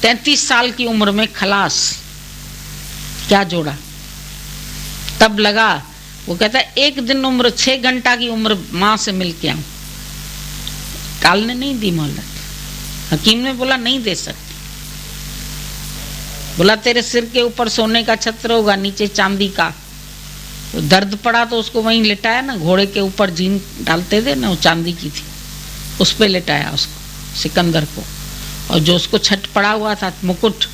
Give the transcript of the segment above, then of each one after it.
33 साल की उम्र में खलास, क्या जोड़ा। तब लगा, वो कहता है 1 दिन उम्र, 6 घंटा की उम्र माँ से मिल के आऊं। काल ने नहीं दी मोहलत, हकीम ने बोला नहीं दे सकती। बोला तेरे सिर के ऊपर सोने का छत्र होगा, नीचे चांदी का। तो दर्द पड़ा तो उसको वहीं लिटाया ना, घोड़े के ऊपर जीन डालते थे ना, वो चांदी की थी, उस पे लिटाया उसको, सिकंदर को। और जो उसको छठ पड़ा हुआ था मुकुट,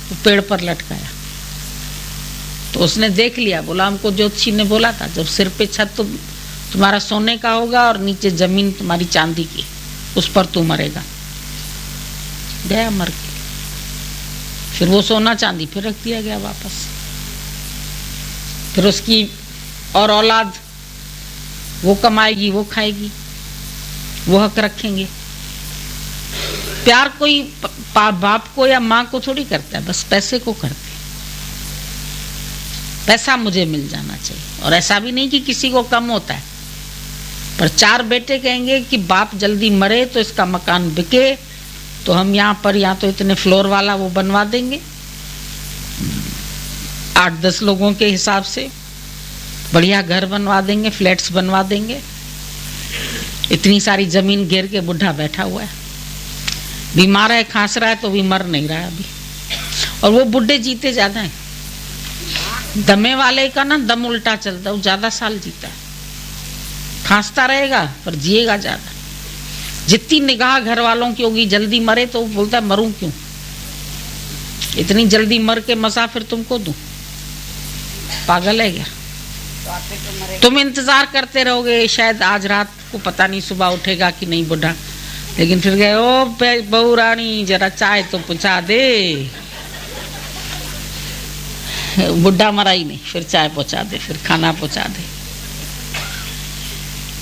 वो पेड़ पर लटकाया। तो उसने देख लिया, बोला हमको ज्योतिषी ने बोला था जब सिर पे छत तो तुम्हारा सोने का होगा और नीचे जमीन तुम्हारी चांदी की, उस पर तू मरेगा। गया मर के। फिर वो सोना चांदी फिर रख दिया गया वापस। फिर उसकी और औलाद, वो कमाएगी, वो खाएगी, वो हक रखेंगे। प्यार कोई बाप को या माँ को थोड़ी करता है, बस पैसे को करते हैं। पैसा मुझे मिल जाना चाहिए। और ऐसा भी नहीं कि किसी को कम होता है, पर 4 बेटे कहेंगे कि बाप जल्दी मरे तो इसका मकान बिके, तो हम यहाँ पर या तो इतने फ्लोर वाला वो बनवा देंगे 8-10 लोगों के हिसाब से, बढ़िया घर बनवा देंगे, फ्लैट्स बनवा देंगे। इतनी सारी जमीन घेर के बुढ़ा बैठा हुआ है, बीमार है, खांस रहा है तो भी मर नहीं रहा है अभी। और वो बुढ़े जीते ज्यादा है। दमे वाले का ना दम उल्टा चलता है, वो ज्यादा साल जीता है, खांसता रहेगा पर जिएगा ज्यादा। जितनी निगाह घर वालों की होगी जल्दी मरे तो वो बोलता है मरूं क्यों, इतनी जल्दी मर के मसा फिर तुमको दूं, पागल है क्या। तुम इंतजार करते रहोगे, शायद आज रात को पता नहीं सुबह उठेगा कि नहीं बुढ़ा, लेकिन फिर गए ओ बहू रानी जरा चाय तो पहुंचा दे। बुढ़ा मरा ही नहीं, फिर चाय पहुंचा दे, फिर खाना पहुंचा दे।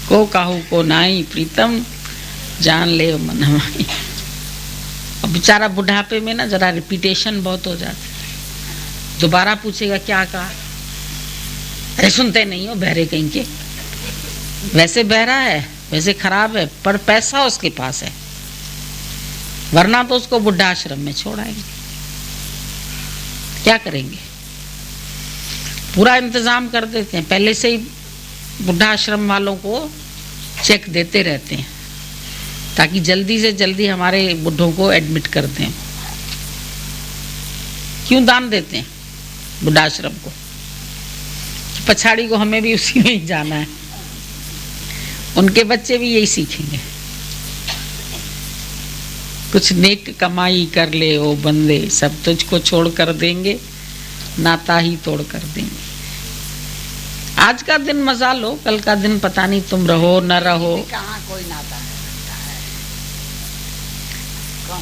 को काहू को नाई प्रीतम जान ले मन हमारी। अब बेचारा बुढ़ापे में ना जरा रिपीटेशन बहुत हो जाती है, दोबारा पूछेगा क्या कहा, अरे सुनते नहीं हो बहरे कहीं के, वैसे बहरा है, वैसे खराब है, पर पैसा उसके पास है, वरना तो उसको बुढ़ा आश्रम में छोड़ाएंगे। क्या करेंगे, पूरा इंतजाम कर देते हैं, पहले से ही बुढ़ा आश्रम वालों को चेक देते रहते हैं ताकि जल्दी से जल्दी हमारे बुढ़ों को एडमिट कर दें। क्यों दान देते हैं बुढ़ा आश्रम को, पछाड़ी को हमें भी उसी में ही जाना है, उनके बच्चे भी यही सीखेंगे। कुछ नेक कमाई कर ले ओ बंदे, सब तुझको छोड़ कर देंगे, नाता ही तोड़ कर देंगे। आज का दिन मजा लो, कल का दिन पता नहीं तुम रहो न रहो। कहाँ कोई नाता है।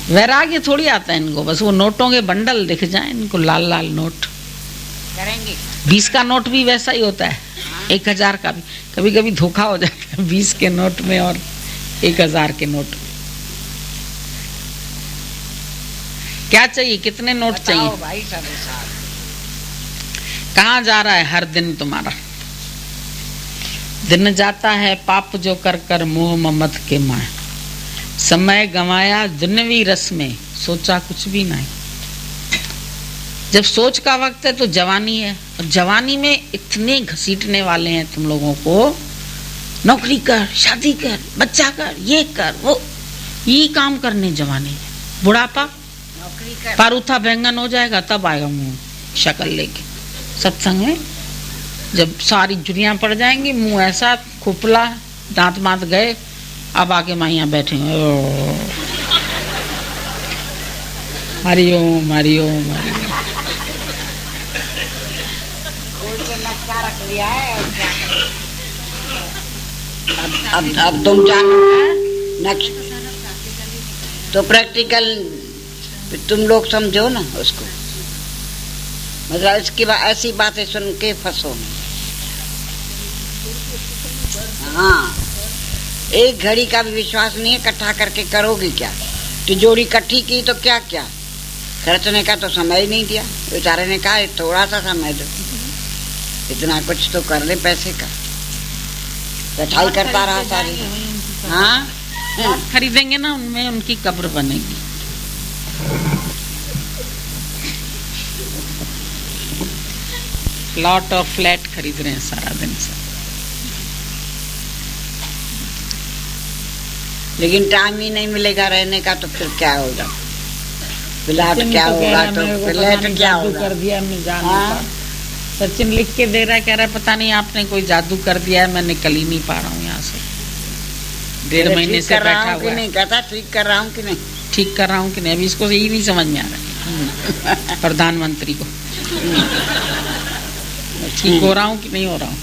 वैराग्य थोड़ी आता है इनको, बस वो नोटों के बंडल दिख जाए इनको, लाल लाल नोट करेंगे। 20 का नोट भी वैसा ही होता है, 1000 का भी कभी कभी धोखा हो जाता है 20 के नोट में और 1000 के नोट में। क्या चाहिए, कितने नोट चाहिए भाई सब साथ। कहाँ जा रहा है हर दिन तुम्हारा। दिन जाता है पाप जो कर कर मोह ममत के माए, समय गंवाया दुनियावी रस में, सोचा कुछ भी नहीं। जब सोच का वक्त है तो जवानी है, और जवानी में इतने घसीटने वाले हैं तुम लोगों को, नौकरी कर, शादी कर, बच्चा कर, ये कर, वो ये काम करने जवानी है। बुढ़ापा नौकरी कर, पारूथा बैंगन हो जाएगा तब आएगा मुंह शक्ल लेके सत्संग में। जब सारी जुड़ियां पड़ जाएंगी, मुंह ऐसा खुपला, दांत मात गए, अब आके माइया बैठे हरिओम हरिओम हरिओम। रख लिया है। अब तुम जानो तो प्रैक्टिकल तुम लोग समझो ना उसको, मतलब इसकी ऐसी बातें सुन के फंसो। हाँ, एक घड़ी का भी विश्वास नहीं है, इकट्ठा करके करोगी क्या। तिजोरी इकट्ठी की तो क्या क्या, खर्चने का तो समय ही नहीं दिया। बेचारे ने कहा थोड़ा सा समय दो, इतना कुछ तो कर ले पैसे का। कटाई करता रहा सारी। हाँ, खरीदेंगे ना, उनमें उनकी कब्र बनेगी। प्लॉट और फ्लैट खरीद रहे हैं सारा दिन से। लेकिन टाइम ही नहीं मिलेगा रहने का, तो फिर क्या होगा? प्लॉट क्या होगा तो फ्लैट क्या होगा? कर दिया मैं जा नहीं पा। सचिन लिख के दे रहा है, कह रहा है पता नहीं आपने कोई जादू कर दिया है, मैं निकल ही नहीं पा रहा हूँ यहाँ से। 1.5 महीने से बैठा हुआ है। नहीं कहता ठीक कर रहा हूँ कि नहीं, ठीक कर रहा हूँ कि नहीं, अभी इसको यही नहीं समझ में आ रहा प्रधानमंत्री को ठीक हो रहा हूँ कि नहीं हो रहा हूँ।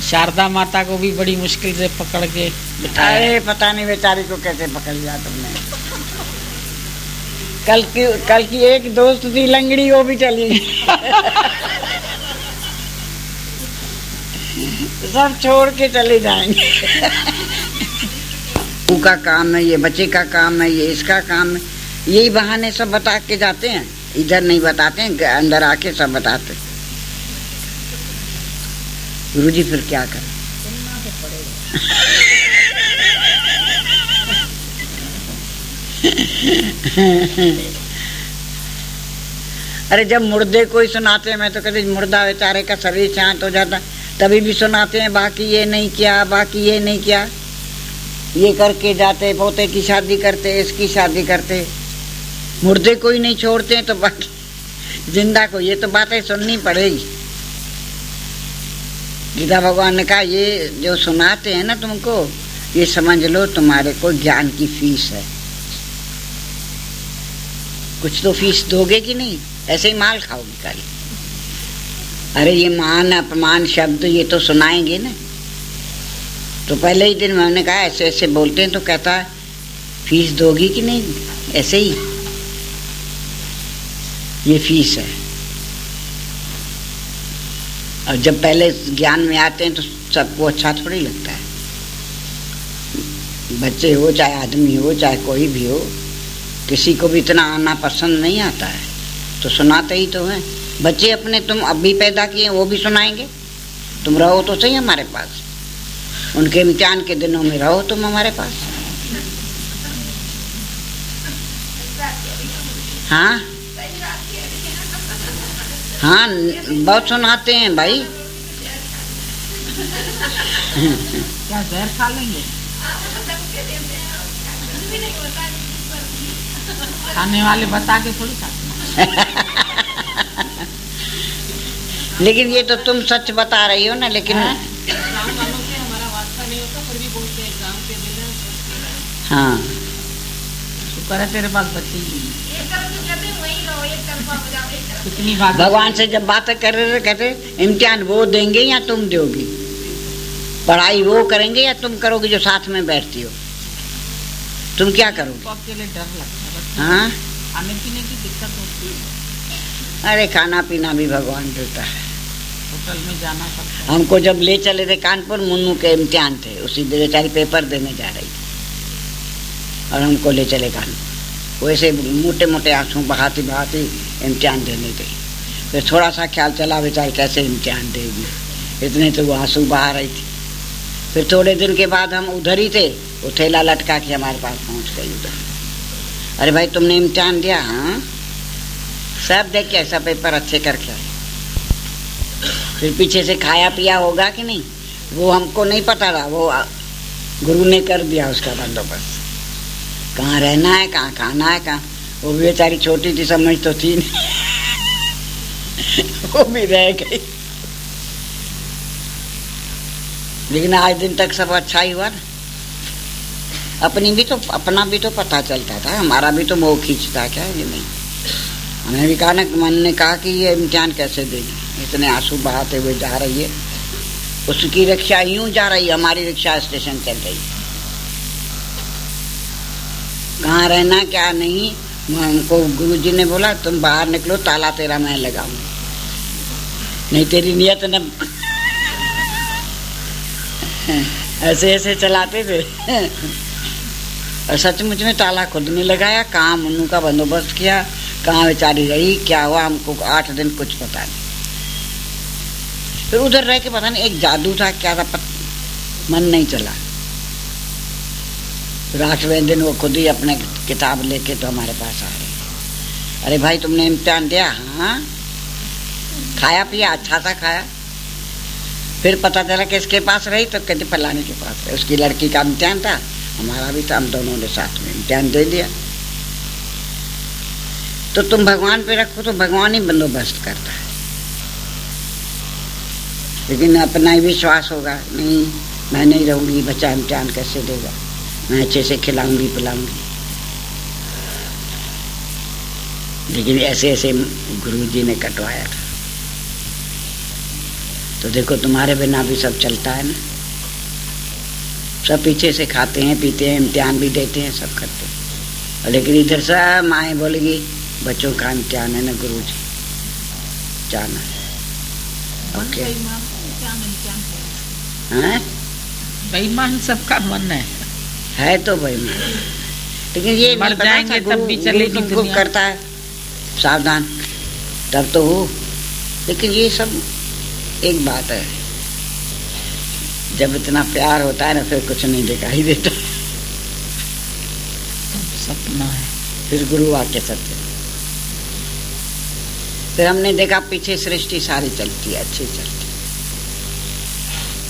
शारदा माता को भी बड़ी मुश्किल से पकड़ के बिठाया। अरे पता नहीं बेचारी को कैसे पकड़ लिया तुमने। कल की एक दोस्त थी लंगड़ी, वो भी चली सब छोड़ के चले जाएंगे। का काम है, ये बच्चे का काम है, ये इसका काम है, यही बहाने सब बता के जाते हैं। इधर नहीं बताते हैं, अंदर आके सब बताते। गुरुजी फिर क्या करें? अरे जब मुर्दे कोई सुनाते हैं, मैं तो कहती मुर्दा बेचारे का शरीर शांत हो जाता, तभी भी सुनाते हैं बाकी ये नहीं किया, बाकी ये नहीं किया, ये करके जाते, पोते की शादी करते, इसकी शादी करते, मुर्दे कोई नहीं छोड़ते हैं, तो बाकी जिंदा को ये तो बातें सुननी पड़ेगी। गीता भगवान ने कहा ये जो सुनाते हैं ना तुमको, ये समझ लो तुम्हारे को ज्ञान की फीस है। कुछ तो फीस दोगे कि नहीं, ऐसे ही माल खाओगे कल। अरे ये मान अपमान शब्द ये तो सुनाएंगे ना, तो पहले ही दिन मैंने कहा ऐसे ऐसे बोलते हैं, तो कहता फीस दोगी कि नहीं, ऐसे ही ये फीस है। और जब पहले ज्ञान में आते हैं तो सबको अच्छा थोड़ी लगता है। बच्चे हो चाहे आदमी हो चाहे कोई भी हो, किसी को भी इतना आना पसंद नहीं आता है, तो सुनाते ही तो हैं। बच्चे अपने तुम अब भी पैदा किए, वो भी सुनाएंगे। तुम रहो तो सही हमारे पास, उनके इम्तिहान के दिनों में रहो तुम हमारे पास। हाँ हाँ बहुत सुनाते हैं भाई। क्या जहर खा लेंगे? खाने वाले बता के थोड़ी खाते हैं। लेकिन ये तो तुम सच बता रही हो ना, लेकिन गाँव वालों से हमारा वास्ता नहीं होता, फिर भी बोलते हैं गाँव के दिन। हाँ शुक्र है तेरे पास बच्चे ही कितनी बात। भगवान से जब बातें कर रहे कहते इम्तिहान वो देंगे या तुम दोगी, पढ़ाई वो करेंगे या तुम करोगे जो साथ में बैठती हो, तुम क्या करोगे? अकेले डर लगता है। हाँ खाने पीने की दिक्कत होती है। अरे खाना पीना भी भगवान देता है। होटल में जाना पड़ता है। हमको जब ले चले थे कानपुर, मुन्नू के इम्तिहान थे, उसी बेचारी पेपर देने जा रही थी और हमको ले चले कानपुर। वैसे मोटे मोटे आंसू बहाती बहाती इम्तिहान देने गई। फिर थोड़ा सा ख्याल चला बेचारी कैसे इम्तिहान देगी, इतने तो वो आंसू बहा रही थी। फिर थोड़े दिन के बाद हम उधर ही थे, वो थैला लटका के हमारे पास पहुंच गई उधर। अरे भाई तुमने इम्तिहान दिया? हाँ सब देख के ऐसा पेपर अच्छे करके आए। फिर पीछे से खाया पिया होगा कि नहीं वो हमको नहीं पता था, वो गुरु ने कर दिया उसका बंदोबस्त। कहाँ रहना है, कहाँ खाना है, कहाँ। वो भी बेचारी छोटी थी, समझ तो थी नहीं वो भी रह गई। लेकिन आज दिन तक सब अच्छा ही हुआ ना। अपना भी तो पता चलता था, हमारा भी तो मोह खींचता क्या ये नहीं। हमें भी कहा ना, मन ने कहा कि ये इम्तिहान कैसे देगी, इतने आंसू बहाते हुए जा रही है। उसकी रिक्शा यूं जा रही है, हमारी रिक्शा स्टेशन चल रही है। कहाँ रहना क्या नहीं, हमको गुरुजी ने बोला तुम बाहर निकलो, ताला तेरा मैं लगाऊंगा, नहीं तेरी नियत न। ऐसे ऐसे चलाते थे और सचमुच में ताला खुद ने लगाया। कहाँ मुन्नू का बंदोबस्त किया, कहाँ बेचारी रही, क्या हुआ हमको 8 दिन कुछ पता नहीं। फिर उधर रह के पता नहीं एक जादू था, क्या था मन नहीं चला। फिर 8वें दिन वो खुद ही अपने किताब लेके तो हमारे पास आ रहे। अरे भाई तुमने इम्तिहान दिया? हाँ। खाया पिया? अच्छा सा खाया। फिर पता चला कि इसके पास रही तो कहते फलाने के पास है। उसकी लड़की का इम्तिहान था, हमारा भी था, हम दोनों ने साथ में इम्तिहान दे दिया। तो तुम भगवान पे रखो तो भगवान ही बंदोबस्त करता है। लेकिन अपना ही विश्वास होगा, नहीं मैं नहीं रहूंगी, बच्चा इम्तिहान कैसे देगा, मैं अच्छे से खिलाऊंगी पिलाऊंगी। लेकिन ऐसे ऐसे गुरुजी ने कटवाया था। तो देखो तुम्हारे बिना भी सब चलता है ना, सब पीछे से खाते हैं पीते हैं, इम्तिहान भी देते हैं, सब करते हैं। लेकिन इधर सब माएँ बोलेगी बच्चों का इम्तिहान है ना गुरुजी, जाना है। ओके हैं? बेईमान सबका मन है तो बेईमान। लेकिन ये मर जाएंगे तब भी चलेगी दुनिया। करता है सावधान, तब तो हो। लेकिन ये सब एक बात है, जब इतना प्यार होता है ना फिर कुछ नहीं दिखाई देता, सपना है। फिर गुरु आके सत्य। फिर हमने देखा पीछे सृष्टि सारी चलती है, अच्छी चलती,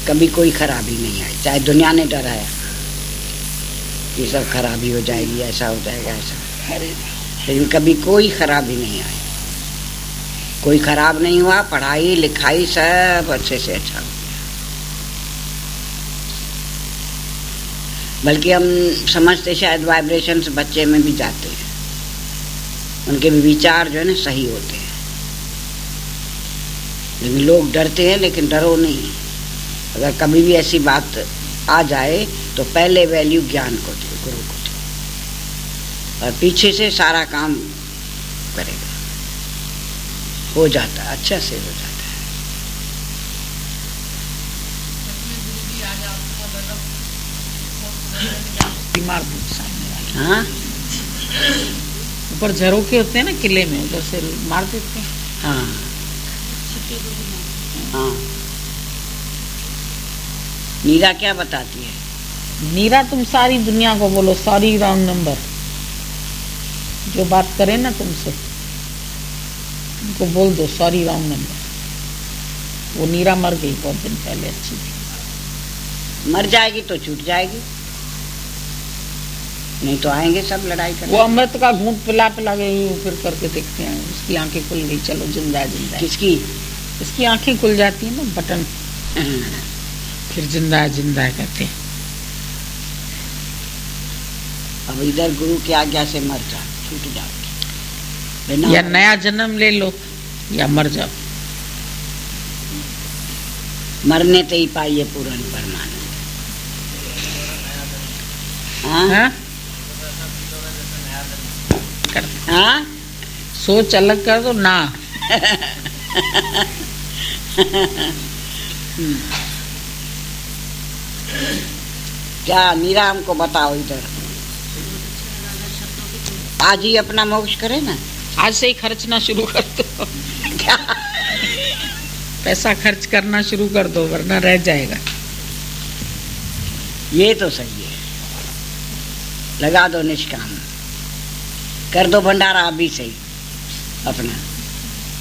कभी कोई खराबी नहीं आई। चाहे दुनिया ने डराया ये सब खराबी हो जाएगी, ऐसा हो जाएगा, ऐसा, लेकिन कभी कोई खराबी नहीं आई। कोई खराब नहीं हुआ, पढ़ाई लिखाई सब अच्छे से अच्छा हुआ। बल्कि हम समझते शायद वाइब्रेशंस बच्चे में भी जाते हैं, उनके भी विचार जो है ना सही होते हैं। लेकिन लोग डरते हैं, लेकिन डरो नहीं। अगर कभी भी ऐसी बात आ जाए तो पहले वैल्यू ज्ञान को दे, गुरु को दे, और पीछे से सारा काम करेगा। हो जाता है, अच्छा से हो जाता है। बीमार सामने वाले, हाँ, ऊपर झरोखे होते हैं ना किले में, उधर से मार देते हैं। हाँ हाँ। मीरा क्या बताती है? मीरा तुम सारी दुनिया को बोलो सॉरी रॉन्ग नंबर, जो बात करे ना तुमसे उनको बोल दो सॉरी रॉन्ग नंबर। वो नीरा मर गई बहुत दिन पहले, अच्छी थी। मर जाएगी तो छूट जाएगी, नहीं तो आएंगे सब लड़ाई करने। वो अमृत का घूंट पिला पिला गई, फिर करके देखते हैं उसकी आंखें खुल गई, चलो जिंदा है जिंदा है। किसकी? इसकी आंखें खुल जाती है ना, बटन, फिर जिंदा है जिंदा है कहते हैं। अब इधर गुरु की आज्ञा से मर जाओ, छूट जाओ, या नया जन्म ले लो या मर जाओ। मरने ते ही पाइए पूर्ण परमानंद। हाँ? हाँ? सोच अलग कर दो ना। क्या मीरा हमको बताओ इधर, आज ही अपना मोक्ष करे ना, आज से ही खर्चना शुरू कर दो। क्या? पैसा खर्च करना शुरू कर दो वरना रह जाएगा। ये तो सही है, लगा दो निष्काम, कर दो भंडारा अभी सही अपना।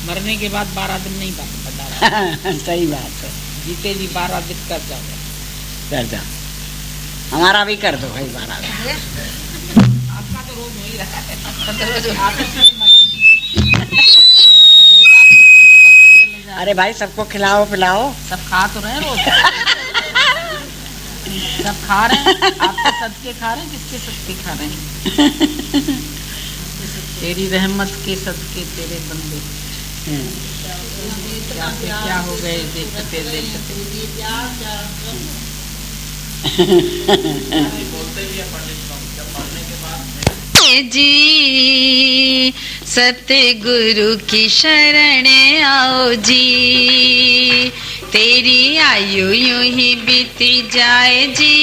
मरने के बाद 12 दिन नहीं भंडारा। सही बात है, जीते जी 12 दिन कर जाओ। कर जाओ, हमारा भी कर दो भाई 12 दिन। आपका तो रोज हो ही रहा है। अरे भाई सबको खिलाओ पिलाओ। सब खा तो रहे हैं रोज। सब खा रहे हैं, आपके सदके खा रहे हैं, किसके सदके खा रहे हैं? तेरी रहमत के सदके तेरे बंदे क्या से क्या हो गए देखते देखते। जी सतगुरु की शरण आओ जी, तेरी आयु यूं ही बीती जाए जी,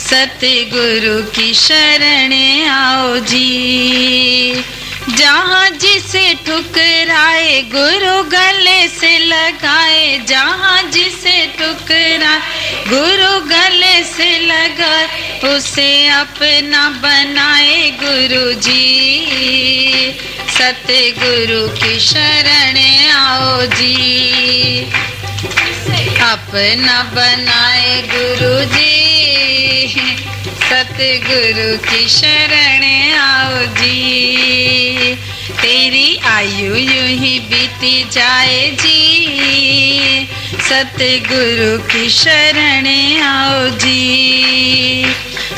सतगुरु की शरण आओ जी। जहाँ जिसे ठुकराए गुरु गले से लगाए, जहाँ जिसे ठुकराए गुरु गले से लगाए, उसे अपना बनाए गुरु जी, सतगुरु की शरण आओ जी। अपना बनाए गुरु जी, सतगुरु की शरण आओ जी। तेरी आयु यूं ही बीती जाए जी, सतगुरु की शरण आओ जी।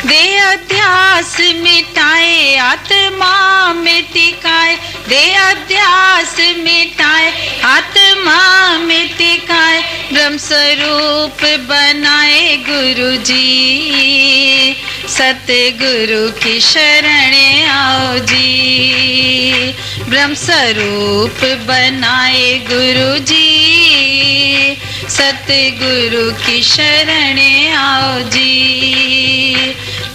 दे अध्यास मिटाए आत्मा में टिकाए, दे अध्यास मिटाए आत्मा में टिकाए, ब्रह्म स्वरूप बनाए गुरु जी, सतगुरु की शरण आओ जी। ब्रह्म स्वरूप बनाए गुरु जी, सतगुरु की शरण आओ जी।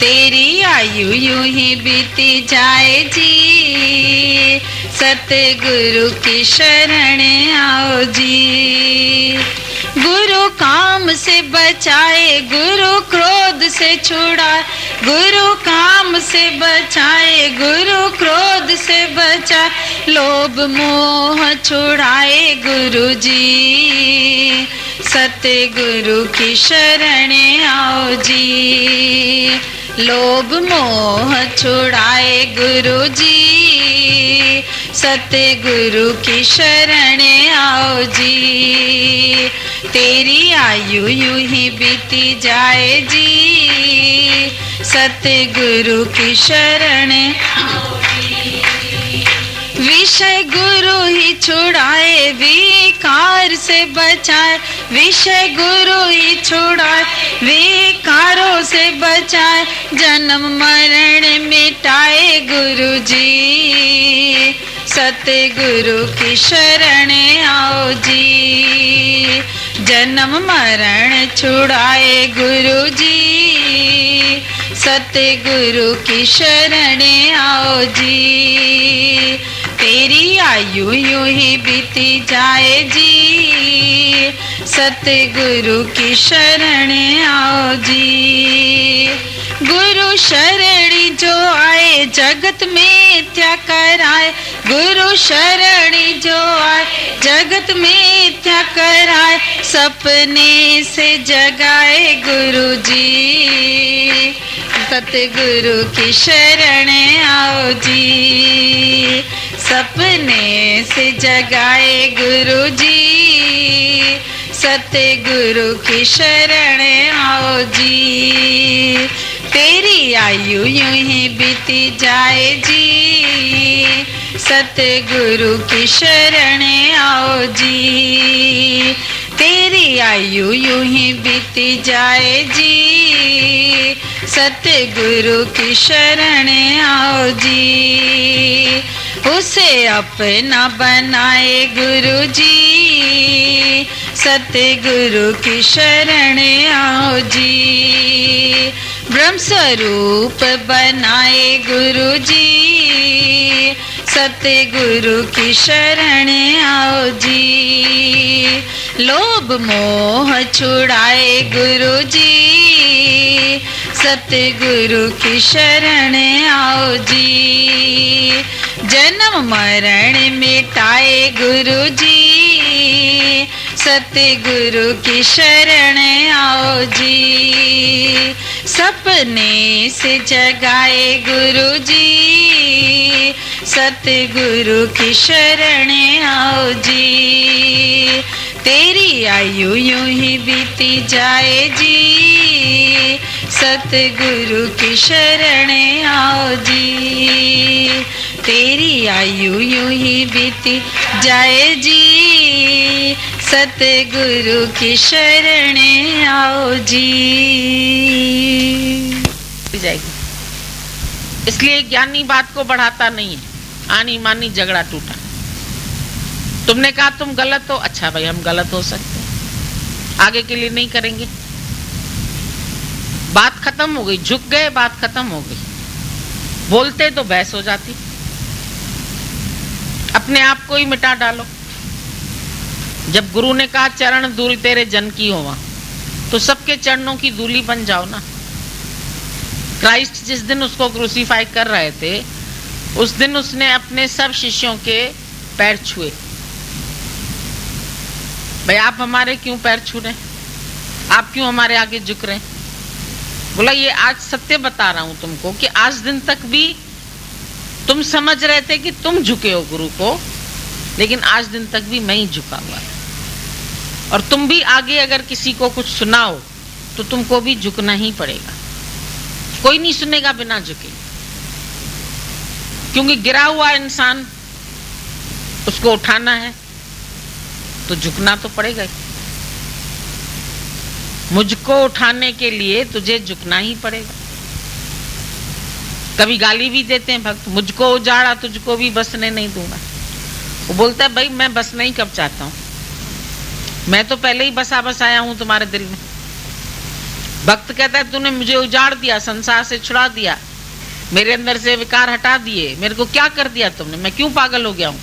तेरी आयु यूं ही बीती जाए जी, सतगुरु की शरण आओ जी। गुरु काम से बचाए, गुरु क्रोध से छुड़ाए, गुरु काम से बचाए, गुरु क्रोध से बचाए, लोभ मोह छुड़ाए गुरु जी, सतगुरु की शरण आओ जी। लोभ मोह छुड़ाए गुरु जी, सतगुरु की शरण आओ जी। तेरी आयु यूं ही बीती जाए जी, सतगुरु की शरण आओ जी। विषय गुरु ही छुड़ाए, विकार से बचाए, विषय गुरु ही छुड़ाए, विकारों से बचाए, जन्म मरण मिटाए गुरु जी, सतगुरु की शरण आओ जी। जन्म मरण छुड़ाए गुरु जी, सतगुरु की शरण आओ जी। तेरी आयु यूं ही बीती जाए जी, सतगुरु की शरण आओ जी। गुरु शरणी जो आए जगत में त्या कराए, गुरु शरणी जो आए जगत में त्या कराए, सपने से जगाए गुरु जी, सतगुरु की शरण आओ जी। सपने से जगाए गुरु जी, सतगुरु की शरण आओ जी। तेरी आयु यूं ही बीती जाए जी, सतगुरु की शरण आओ जी। तेरी आयु यूं ही बीती जाए जी, सतगुरु की शरण आओ जी। उसे अपना बनाए गुरु जी, सतगुरु की शरण आओ जी। ब्रह्म स्वरूप बनाए गुरु जी, सतगुरु की शरण आओ जी। लोभ मोह छुड़ाए गुरु जी, सतगुरु की शरण आओ जी। जन्म मरण मिटाए गुरु जी, सतगुरु की शरण आओ जी। सपने से जगाए गुरु जी, सतगुरु की शरण आओ जी। तेरी आयु यूं ही बीती जाए जी, सतगुरु की शरण आओ जी। तेरी आयु यूं ही बीती जाए जी, सतगुरु की शरण आओ जी। जाएगी। इसलिए ज्ञानी बात को बढ़ाता नहीं है। आनी मानी झगड़ा टूटा। तुमने कहा तुम गलत हो, अच्छा भाई हम गलत हो सकते हैं, आगे के लिए नहीं करेंगे। बात खत्म हो गई, झुक गए, बात खत्म हो गई। बोलते तो बहस हो जाती। अपने आप को ही मिटा डालो। जब गुरु ने कहा चरण धूल तेरे जन की होवा, तो सबके चरणों की धूली बन जाओ ना। क्राइस्ट जिस दिन उसको क्रूसीफाई कर रहे थे, उस दिन उसने अपने सब शिष्यों के पैर छुए। भाई आप हमारे क्यों पैर छू रहे हैं? आप क्यों हमारे आगे झुक रहे हैं? बोला ये आज सत्य बता रहा हूं तुमको कि आज दिन तक भी तुम समझ रहे थे कि तुम झुके हो गुरु को, लेकिन आज दिन तक भी मैं ही झुका हुआ है। और तुम भी आगे अगर किसी को कुछ सुनाओ तो तुमको भी झुकना ही पड़ेगा। कोई नहीं सुनेगा बिना झुके, क्योंकि गिरा हुआ इंसान उसको उठाना है तो झुकना तो पड़ेगा ही। मुझको उठाने के लिए तुझे झुकना ही पड़ेगा। कभी गाली भी देते हैं भक्त, मुझको उजाड़ा तुझको भी बसने नहीं दूंगा। वो बोलता है भाई मैं बसना ही कब चाहता हूं, मैं तो पहले ही बसा बसाया हूं तुम्हारे दिल में। भक्त कहता है तूने मुझे उजाड़ दिया, संसार से छुड़ा दिया, मेरे अंदर से विकार हटा दिए, मेरे को क्या कर दिया तुमने? मैं क्यों पागल हो गया हूं?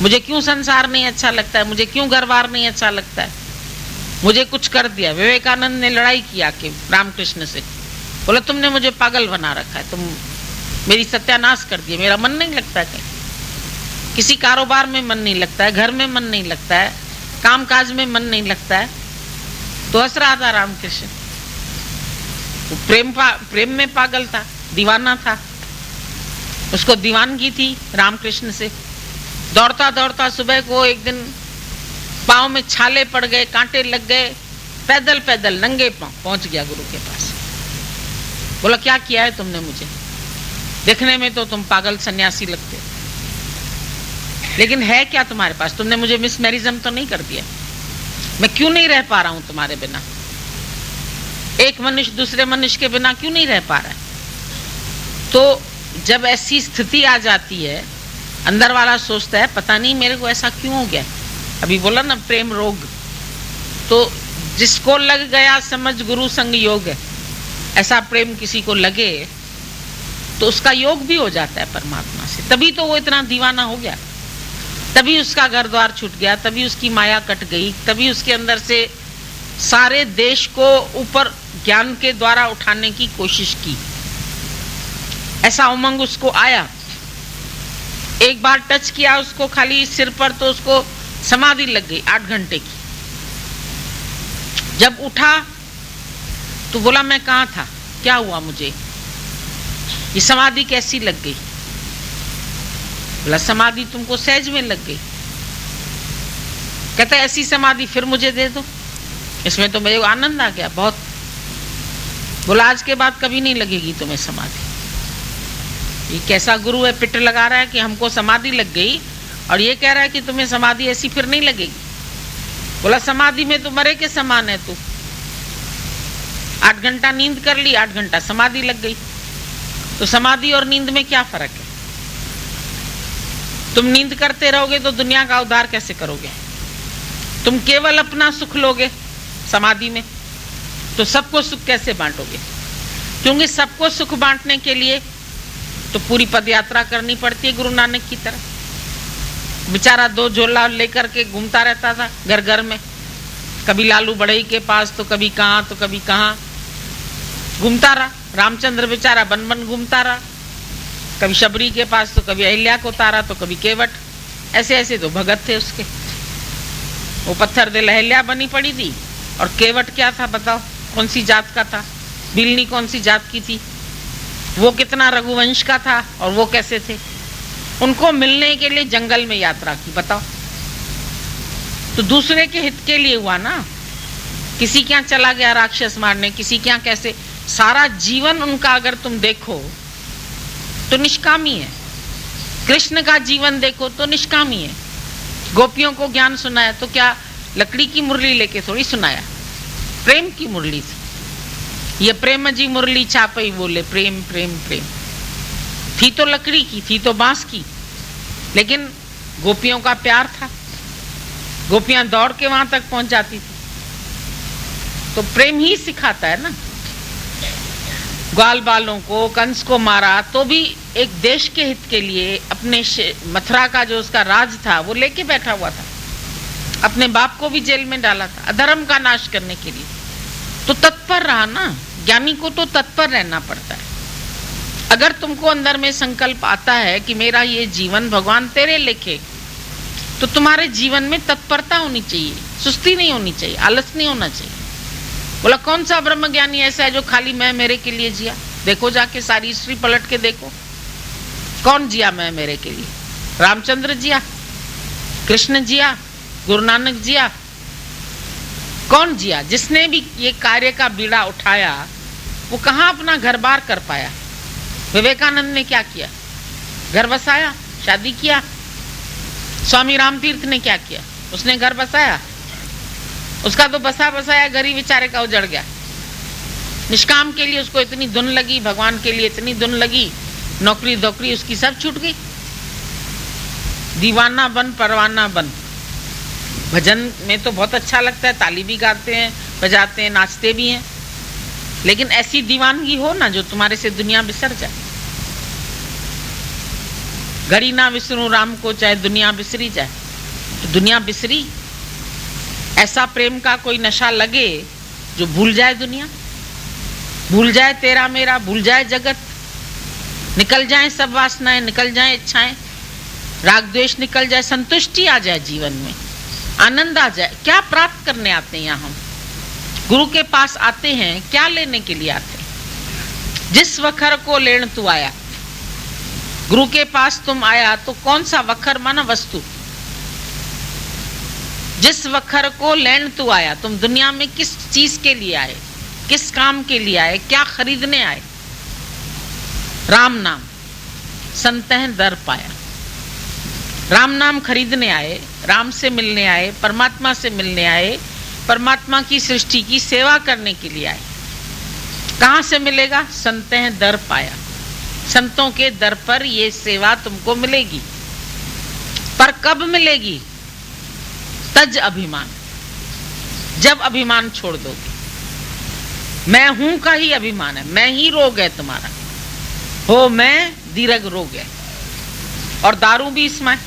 मुझे क्यों संसार नहीं अच्छा लगता है? मुझे क्यों घरबार नहीं अच्छा लगता है? मुझे कुछ कर दिया। विवेकानंद ने लड़ाई किया कि रामकृष्ण से, बोला तुमने मुझे पागल बना रखा है, तुम मेरी सत्यानाश कर दिए, मेरा मन नहीं लगता है कहीं, किसी कारोबार में मन नहीं लगता है, घर में मन नहीं लगता है, काम काज में मन नहीं लगता है। तो हंस रहा था रामकृष्ण। प्रेम में पागल था, दीवाना था, उसको दीवानगी थी रामकृष्ण से। दौड़ता दौड़ता सुबह को एक दिन पाँव में छाले पड़ गए, कांटे लग गए, पैदल पैदल नंगे पाँव पहुंच गया गुरु के पास। बोला क्या किया है तुमने मुझे? देखने में तो तुम पागल सन्यासी लगते, लेकिन है क्या तुम्हारे पास? तुमने मुझे मिसमैरिज्म तो नहीं कर दिया? मैं क्यों नहीं रह पा रहा हूं तुम्हारे बिना? एक मनुष्य दूसरे मनुष्य के बिना क्यों नहीं रह पा रहा है? तो जब ऐसी स्थिति आ जाती है, अंदर वाला सोचता है पता नहीं मेरे को ऐसा क्यों हो गया। अभी बोला ना प्रेम रोग, तो जिसको लग गया समझ गुरु संग योग है, ऐसा प्रेम किसी को लगे तो उसका योग भी हो जाता है परमात्मा से। तभी तो वो इतना दीवाना हो गया, तभी उसका घर द्वार छूट गया, तभी उसकी माया कट गई, तभी उसके अंदर से सारे देश को ऊपर ज्ञान के द्वारा उठाने की कोशिश की। ऐसा उमंग उसको आया। एक बार टच किया उसको खाली सिर पर तो उसको समाधि लग गई 8 घंटे की। जब उठा तो बोला मैं कहां था, क्या हुआ मुझे, ये समाधि कैसी लग गई? बोला समाधि तुमको सहज में लग गई। कहता ऐसी समाधि फिर मुझे दे दो, इसमें तो मेरे को आनंद आ गया बहुत। बोला आज के बाद कभी नहीं लगेगी तुम्हें समाधि। ये कैसा गुरु है, पिट लगा रहा है कि हमको समाधि लग गई और ये कह रहा है कि तुम्हें समाधि ऐसी फिर नहीं लगेगी। बोला समाधि में तो मरे के समान है तू। 8 घंटा नींद कर ली, 8 घंटा समाधि लग गई, तो समाधि और नींद में क्या फर्क है? तुम नींद करते रहोगे तो दुनिया का उद्धार कैसे करोगे? तुम केवल अपना सुख लोगे समाधि में, तो सबको सुख कैसे बांटोगे? क्योंकि सबको सुख बांटने के लिए तो पूरी पदयात्रा करनी पड़ती है गुरु नानक की तरह। बेचारा 2 झोला लेकर के घूमता रहता था घर घर में, कभी लालू बढ़ई के पास तो कभी कहां तो कभी कहां घूमता रहा। रामचंद्र बेचारा बन बन घूमता रहा, कभी शबरी के पास तो कभी अहिल्या को तारा तो कभी केवट। ऐसे ऐसे तो भगत थे उसके। वो पत्थर दिल अहिल्या बनी पड़ी थी, और केवट क्या था बताओ, कौन सी जात का था? बिलनी कौन सी जात की थी? वो कितना रघुवंश का था और वो कैसे थे? उनको मिलने के लिए जंगल में यात्रा की, बताओ। तो दूसरे के हित के लिए हुआ ना। किसी क्या चला गया राक्षस मारने, किसी क्या कैसे, सारा जीवन उनका अगर तुम देखो तो निष्कामी है। कृष्ण का जीवन देखो तो निष्कामी है। गोपियों को ज्ञान सुनाया तो क्या लकड़ी की मुरली लेके थोड़ी सुनाया, प्रेम की मुरली थी। ये प्रेम जी मुरली छापई बोले, प्रेम प्रेम प्रेम। थी तो लकड़ी की, थी तो बांस की, लेकिन गोपियों का प्यार था। गोपियां दौड़ के वहां तक पहुंच जाती थी। तो प्रेम ही सिखाता है ना। ग्वाल बालों को, कंस को मारा तो भी एक देश के हित के लिए, अपने मथुरा का जो उसका राज था वो लेके बैठा हुआ था। अपने बाप को भी जेल में डाला था अधर्म का नाश करने के लिए। तो तत्पर रहा ना, ज्ञानी को तो तत्पर रहना पड़ता है। अगर तुमको अंदर में संकल्प आता है कि मेरा ये जीवन भगवान तेरे लेखे, तो तुम्हारे जीवन में तत्परता होनी चाहिए, सुस्ती नहीं होनी चाहिए, आलस नहीं होना चाहिए। बोला कौन सा ब्रह्म ज्ञानी ऐसा है जो खाली मैं मेरे के लिए जिया? देखो जाके सारी हिस्ट्री पलट के देखो, कौन जिया मैं मेरे के लिए? रामचंद्र जिया, कृष्ण जिया, गुरु नानक जिया, कौन जिया? जिसने भी ये कार्य का बीड़ा उठाया वो कहाँ अपना घर बार कर पाया? विवेकानंद ने क्या किया? घर बसाया, शादी किया। स्वामी रामतीर्थ ने क्या किया? उसने घर बसाया, उसका तो बसा बसाया घर ही बेचारे का उजड़ गया। निष्काम के लिए उसको इतनी धुन लगी, भगवान के लिए इतनी धुन लगी, नौकरी धोकरी उसकी सब छूट गई। दीवाना बन परवाना बन। भजन में तो बहुत अच्छा लगता है, ताली भी गाते हैं, बजाते हैं, नाचते भी हैं, लेकिन ऐसी दीवानगी हो ना जो तुम्हारे से दुनिया बिसर जाए। घड़ी ना विसरूं राम को, चाहे दुनिया बिसरी जाए। तो दुनिया बिसरी, ऐसा प्रेम का कोई नशा लगे जो भूल जाए दुनिया, भूल जाए तेरा मेरा, भूल जाए जगत, निकल जाए सब वासनाएं, निकल जाए इच्छाएं, राग द्वेष निकल जाए, संतुष्टि आ जाए जीवन में, आनंद आ जाए। क्या प्राप्त करने आते हैं यहाँ हम? गुरु के पास आते हैं, क्या लेने के लिए आते हैं? जिस वखर को लेण तू आया, गुरु के पास तुम आया तो कौन सा वखर माना वस्तु? जिस वखर को लेण तू आया, तुम दुनिया में किस चीज के लिए आए, किस काम के लिए आए, क्या खरीदने आए? राम नाम संतह दर पाया। राम नाम खरीदने आए, राम से मिलने आए, परमात्मा से मिलने आए, परमात्मा की सृष्टि की सेवा करने के लिए आए। कहां से मिलेगा? संतह दर पाया। संतों के दर पर ये सेवा तुमको मिलेगी। पर कब मिलेगी? तज अभिमान, जब अभिमान छोड़ दोगे। मैं हूं का ही अभिमान है, मैं ही रोग है तुम्हारा, हो मैं दीर्घ रोग है। और दारू भी इसमें है,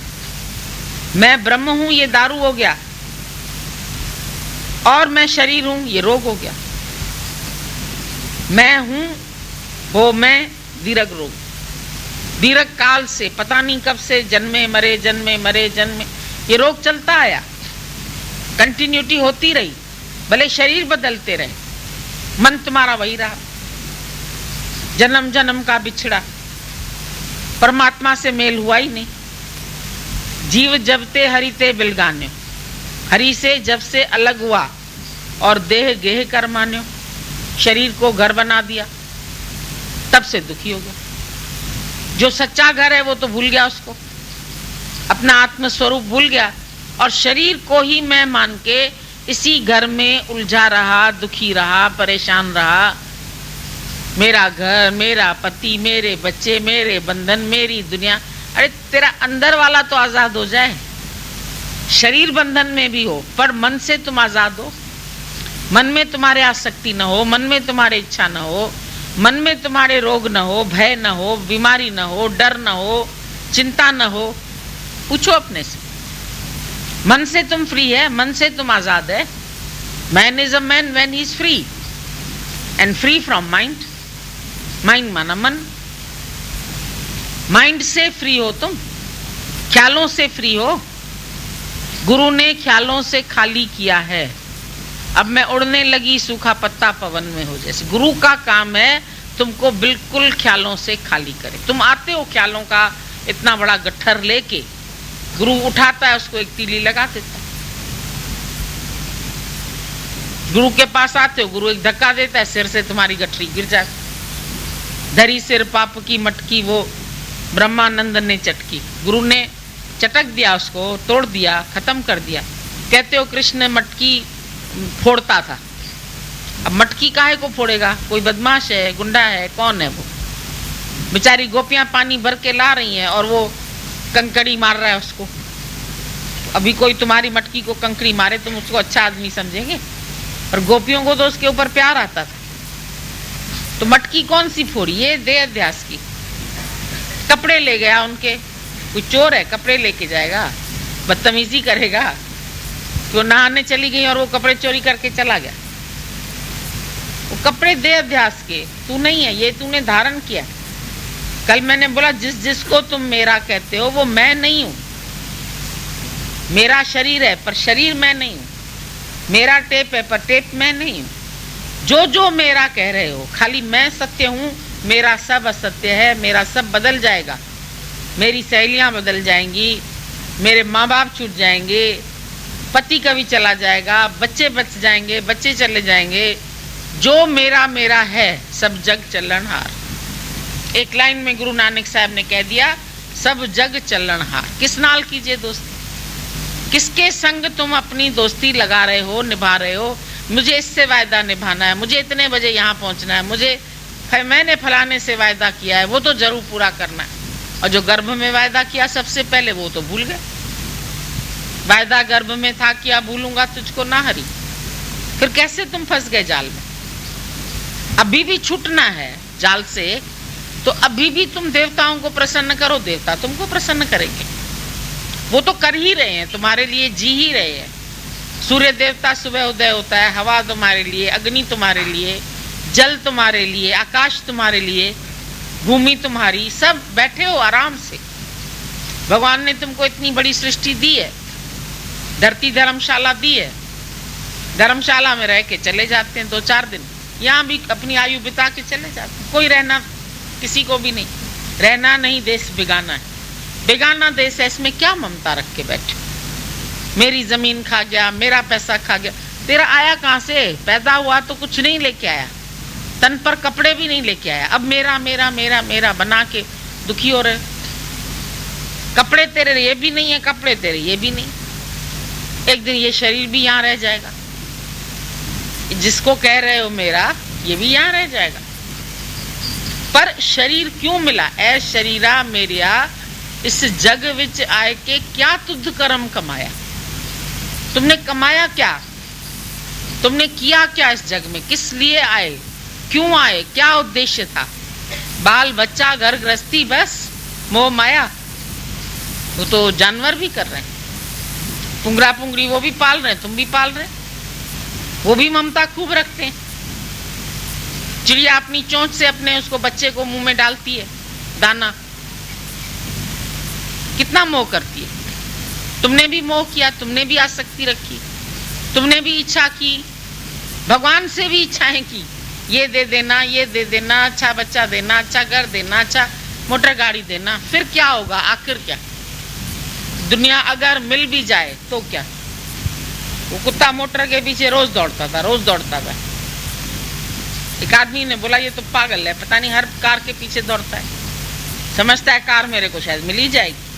मैं ब्रह्म हूं ये दारू हो गया, और मैं शरीर हूं ये रोग हो गया। मैं हूं हो मैं दीर्घ रोग, दीर्घ काल से, पता नहीं कब से, जन्मे मरे जन्मे मरे जन्मे, ये रोग चलता आया, कंटिन्यूटी होती रही, भले शरीर बदलते रहे, मन तुम्हारा वही रहा। जन्म जन्म का बिछड़ा, परमात्मा से मेल हुआ ही नहीं। जीव जब ते हरि ते बिलगान्यो, हरि से जब से अलग हुआ और देह गेह कर मान्यो, शरीर को घर बना दिया, तब से दुखी हो गया। जो सच्चा घर है वो तो भूल गया, उसको अपना आत्मस्वरूप भूल गया, और शरीर को ही मैं मान के इसी घर में उलझा रहा, दुखी रहा, परेशान रहा। मेरा घर, मेरा पति, मेरे बच्चे, मेरे बंधन, मेरी दुनिया। अरे तेरा अंदर वाला तो आजाद हो जाए, शरीर बंधन में भी हो, पर मन से तुम आजाद हो। मन में तुम्हारे आसक्ति न हो, मन में तुम्हारे इच्छा न हो, मन में तुम्हारे रोग न हो, भय न हो, बीमारी न हो, डर न हो, चिंता न हो। पूछो अपने से, मन से तुम फ्री है, मन से तुम आजाद है। Man is a man when he is free and free from mind. Mind माना मन, माइंड से फ्री हो तुम, ख्यालों से फ्री हो। गुरु ने ख्यालों से खाली किया है। अब मैं उड़ने लगी सूखा पत्ता पवन में हो जैसे। गुरु का काम है तुमको बिल्कुल ख्यालों से खाली करे। तुम आते हो ख्यालों का इतना बड़ा गट्ठर लेके, गुरु उठाता है उसको, एक तीली लगा देता है। गुरु के पास आते हो, गुरु एक धक्का देता है, सिर से तुम्हारी गठरी गिर जाती। धरी सिर पाप की मटकी वो ब्रह्मानंद ने चटकी। गुरु ने चटक दिया, उसको तोड़ दिया, खत्म कर दिया। कहते हो कृष्ण मटकी फोड़ता था, अब मटकी काहे को फोड़ेगा? कोई बदमाश है, गुंडा है, कौन है वो? बेचारी गोपियां पानी भर के ला रही हैं और वो कंकड़ी मार रहा है उसको। अभी कोई तुम्हारी मटकी को कंकड़ी मारे तुम उसको अच्छा आदमी समझेंगे? और गोपियों को तो उसके ऊपर प्यार आता था। तो मटकी कौन सी फोड़ी? ये देह अध्यास की। कपड़े ले गया उनके, कोई चोर है कपड़े लेके जाएगा, बदतमीजी करेगा? तो नहाने चली गई और वो कपड़े चोरी करके चला गया। वो कपड़े दे अध्यास के, तू नहीं है, ये तूने धारण किया। कल मैंने बोला जिसको तुम मेरा कहते हो वो मैं नहीं हूं। मेरा शरीर है पर शरीर मैं नहीं हूं, मेरा टेप है पर टेप मैं नहीं हूं। जो जो मेरा कह रहे हो, खाली मैं सत्य हूं, मेरा सब असत्य है। मेरा सब बदल जाएगा, मेरी सहेलियां बदल जाएंगी, मेरे माँ बाप छूट जाएंगे, पति कभी चला जाएगा, बच्चे बच जाएंगे, बच्चे चले जाएंगे। जो मेरा मेरा है सब जग चलनहार। एक लाइन में गुरु नानक साहब ने कह दिया, सब जग चलनहार। किस नाल कीजिए दोस्ती, किसके संग तुम अपनी दोस्ती लगा रहे हो, निभा रहे हो। मुझे इससे वायदा निभाना है, मुझे इतने बजे यहाँ पहुंचना है, मुझे मैंने फलाने से वायदा किया है, वो तो जरूर पूरा करना है। और जो गर्भ में वायदा किया सबसे पहले वो तो भूल गए। वायदा गर्भ में था, किया भूलूंगा तुझको ना हरी। फिर कैसे तुम फंस गए जाल में। अभी भी छूटना है जाल से, तो अभी भी तुम देवताओं को प्रसन्न करो, देवता तुमको प्रसन्न करेंगे। वो तो कर ही रहे हैं, तुम्हारे लिए जी ही रहे हैं। सूर्य देवता सुबह उदय होता है, हवा तुम्हारे लिए, अग्नि तुम्हारे लिए, जल तुम्हारे लिए, आकाश तुम्हारे लिए, भूमि तुम्हारी, सब बैठे हो आराम से। भगवान ने तुमको इतनी बड़ी सृष्टि दी है, धरती धर्मशाला दी है। धर्मशाला में रह के चले जाते हैं 2-4 दिन, यहाँ भी अपनी आयु बिता के चले जाते हैं। कोई रहना किसी को भी नहीं, रहना नहीं, देश बेगाना है। बेगाना देश है, इसमें क्या ममता रख के बैठे। मेरी जमीन खा गया, मेरा पैसा खा गया। तेरा आया कहाँ से? पैदा हुआ तो कुछ नहीं लेके आया, तन पर कपड़े भी नहीं लेके आया। अब मेरा मेरा मेरा मेरा बना के दुखी हो रहे। कपड़े तेरे ये भी नहीं है, कपड़े तेरे ये भी नहीं। एक दिन ये शरीर भी यहाँ रह जाएगा, जिसको कह रहे हो मेरा, ये भी यहाँ रह जाएगा। पर शरीर क्यों मिला? ऐ शरीरा मेरिया, इस जग विच आए के क्या तुध कर्म कमाया। तुमने कमाया क्या? तुमने किया क्या इस जग में? किस लिए आए? क्यों आए? क्या उद्देश्य था? बाल बच्चा, घर गृहस्थी, बस मोह माया। वो तो जानवर भी कर रहे हैं, पुंगरा पुंगरी वो भी पाल रहे हैं, तुम भी पाल रहे हैं। वो भी ममता खूब रखते हैं। चिड़िया अपनी चोंच से अपने उसको बच्चे को मुंह में डालती है दाना, कितना मोह करती है। तुमने भी मोह किया, तुमने भी आसक्ति रखी, तुमने भी इच्छा की, भगवान से भी इच्छाएं की, ये दे देना, ये दे देना, अच्छा बच्चा देना, अच्छा घर देना, अच्छा मोटर गाड़ी देना। फिर क्या होगा? आखिर क्या? दुनिया अगर मिल भी जाए तो क्या? वो कुत्ता मोटर के पीछे रोज दौड़ता था, रोज दौड़ता था। एक आदमी ने बोला ये तो पागल है, पता नहीं हर कार के पीछे दौड़ता है, समझता है कार मेरे को शायद मिल ही जाएगी।